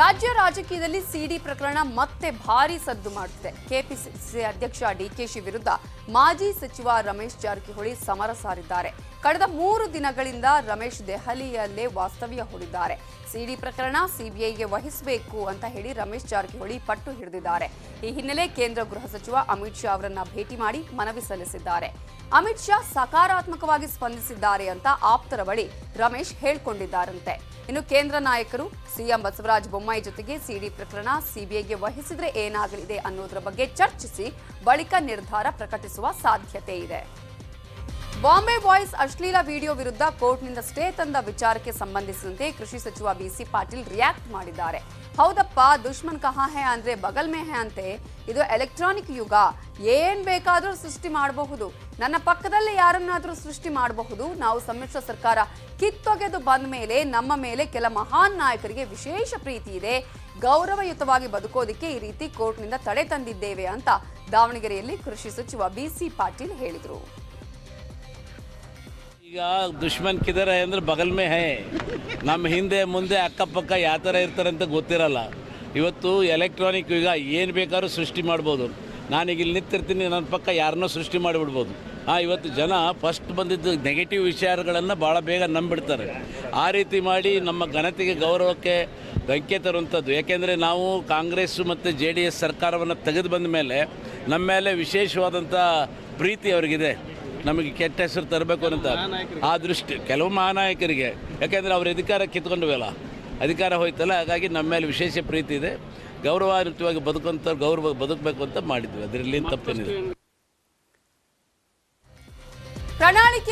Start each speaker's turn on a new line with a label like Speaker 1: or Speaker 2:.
Speaker 1: ರಾಜ್ಯ ರಾಜಕೀಯದಲ್ಲಿ ಸಿಡಿ ಪ್ರಕರಣ ಮತ್ತೆ ಭಾರಿ ಸದ್ದು ಮಾಡುತ್ತಿದೆ. ಕೆಪಿಸಿಸಿ ಅಧ್ಯಕ್ಷ ಡಿಕೆಶಿ ವಿರುದ್ಧ ಮಾಜಿ ಸಚಿವ ರಮೇಶ್ ಜಾರಕಿಹೊಳಿ ಸಮರ ಸಾರಿದ್ದಾರೆ. ಕಳೆದ 3 ದಿನಗಳಿಂದ ರಮೇಶ್ ದೆಹಲಿಯಲ್ಲೇ ವಾಸ್ತವ್ಯ ಹೂಡಿದ್ದಾರೆ. ಸಿಡಿ ಪ್ರಕರಣ ಸಿಬಿಐಗೆ ವಹಿಸಬೇಕು ಅಂತ ಹೇಳಿ ರಮೇಶ್ ಜಾರಕಿಹೊಳಿ ಪಟ್ಟು ಹಿಡಿದಿದ್ದಾರೆ. ಈ ಹಿನ್ನೆಲೆ ಕೇಂದ್ರ ಗೃಹ ಸಚಿವ ಅಮಿತ್ ಶಾ ಅವರನ್ನ ಭೇಟಿ ಮಾಡಿ ಮನವಿ ಸಲ್ಲಿಸಿದ್ದಾರೆ. ಅಮಿತ್ ಶಾ ಸಕಾರಾತ್ಮಕವಾಗಿ ಸ್ಪಂದಿಸಿದ್ದಾರೆ ಅಂತ ಆಪ್ತರ ಬಳಿ ರಮೇಶ್ ಹೇಳಿಕೊಂಡಿದ್ದಾರಂತೆ. ಇನ್ನು ಕೇಂದ್ರ ನಾಯಕರು ಸಿಎಂ ಬಸವರಾಜ ಬೊಮ್ಮಾಯಿ ಜೊತೆಗೆ ಸಿಡಿ ಪ್ರಕರಣ ಸಿಬಿಐಗೆ ವಹಿಸಿದ್ರೆ ಏನಾಗಲಿದೆ ಅನ್ನೋದರ ಬಗ್ಗೆ ಚರ್ಚಿಸಿ ಬಳಿಕ ನಿರ್ಧಾರ ಪ್ರಕಟಿಸುವ ಸಾಧ್ಯತೆ ಇದೆ. ಬಾಂಬೆ ಬಾಯ್ಸ್ ಅಶ್ಲೀಲ ವಿಡಿಯೋ ವಿರುದ್ಧ ಕೋರ್ಟ್ನಿಂದ ಸ್ಟೇ ತಂದ ವಿಚಾರಕ್ಕೆ ಸಂಬಂಧಿಸಿದಂತೆ ಕೃಷಿ ಸಚಿವ ಬಿಸಿ ಪಾಟೀಲ್ ರಿಯಾಕ್ಟ್ ಮಾಡಿದ್ದಾರೆ. ಹೌದಪ್ಪ, ದುಶ್ಮನ್ ಕಹಾ ಹೈ ಅಂದ್ರೆ ಬಗಲ್ ಮೇ ಹೈ ಅಂತೆ. ಇದು ಎಲೆಕ್ಟ್ರಾನಿಕ್ ಯುಗ, ಏನ್ ಬೇಕಾದ್ರೂ ಸೃಷ್ಟಿ ಮಾಡಬಹುದು. ನನ್ನ ಪಕ್ಕದಲ್ಲೇ ಯಾರನ್ನಾದ್ರೂ ಸೃಷ್ಟಿ ಮಾಡಬಹುದು. ನಾವು ಸಮ್ಮಿಶ್ರ ಸರ್ಕಾರ ಕಿತ್ತೊಗೆದು ಬಂದ ಮೇಲೆ ನಮ್ಮ ಮೇಲೆ ಕೆಲ ಮಹಾನ್ ನಾಯಕರಿಗೆ ವಿಶೇಷ ಪ್ರೀತಿ ಇದೆ. ಗೌರವಯುತವಾಗಿ ಬದುಕೋದಿಕ್ಕೆ ಈ ರೀತಿ ಕೋರ್ಟ್ನಿಂದ ತಡೆ ತಂದಿದ್ದೇವೆ ಅಂತ ದಾವಣಗೆರೆಯಲ್ಲಿ ಕೃಷಿ ಸಚಿವ ಬಿಸಿ ಪಾಟೀಲ್ ಹೇಳಿದರು.
Speaker 2: ಈಗ ದುಶ್ಮನ್ ಕಿದರೆ ಅಂದ್ರೆ ಬಗಲ್ ಮೇ ಹೈ. ನಮ್ಮ ಹಿಂದೆ ಮುಂದೆ ಅಕ್ಕಪಕ್ಕ ಯಾವ ಥರ ಇರ್ತಾರೆ ಅಂತ ಗೊತ್ತಿರಲ್ಲ. ಇವತ್ತು ಎಲೆಕ್ಟ್ರಾನಿಕ್ ಯುಗ, ಏನು ಬೇಕಾದ್ರೂ ಸೃಷ್ಟಿ ಮಾಡ್ಬೋದು. ನಾನೀಗ ಇಲ್ಲಿ ನಿಂತಿರ್ತೀನಿ, ನನ್ನ ಪಕ್ಕ ಯಾರನ್ನೋ ಸೃಷ್ಟಿ ಮಾಡಿಬಿಡ್ಬೋದು. ಇವತ್ತು ಜನ ಫಸ್ಟ್ ಬಂದಿದ್ದು ನೆಗೆಟಿವ್ ವಿಚಾರಗಳನ್ನು ಭಾಳ ಬೇಗ ನಂಬಿಡ್ತಾರೆ. ಆ ರೀತಿ ಮಾಡಿ ನಮ್ಮ ಘನತೆಗೆ ಗೌರವಕ್ಕೆ ಧಕ್ಕೆ ತರುವಂಥದ್ದು. ಯಾಕೆಂದರೆ ನಾವು ಕಾಂಗ್ರೆಸ್ಸು ಮತ್ತು JDS ಸರ್ಕಾರವನ್ನು ತೆಗೆದು ಬಂದ ಮೇಲೆ ನಮ್ಮ ಮೇಲೆ ವಿಶೇಷವಾದಂಥ ಪ್ರೀತಿ ಅವರಿಗಿದೆ. ನಮಗೆ ಕೆಟ್ಟ ಹೆಸರು ತರಬೇಕು ಅಂತ ಆ ದೃಷ್ಟಿ ಕೆಲವು ಮಹಾನಾಯಕರಿಗೆ, ಯಾಕೆಂದರೆ ಅವ್ರ ಅಧಿಕಾರ ಕಿತ್ಕೊಂಡ್ವಲ್ಲ, ಅಧಿಕಾರ ಹೋಯ್ತಲ್ಲ, ಹಾಗಾಗಿ ನಮ್ಮ ಮೇಲೆ ವಿಶೇಷ ಪ್ರೀತಿ ಇದೆ. ಗೌರವಾನ್ವಿತವಾಗಿ ಬದುಕಬೇಕು ಅಂತ ಮಾಡಿದ್ವಿ. ಅದರಲ್ಲಿ ತಪ್ಪೇನಿದೆ.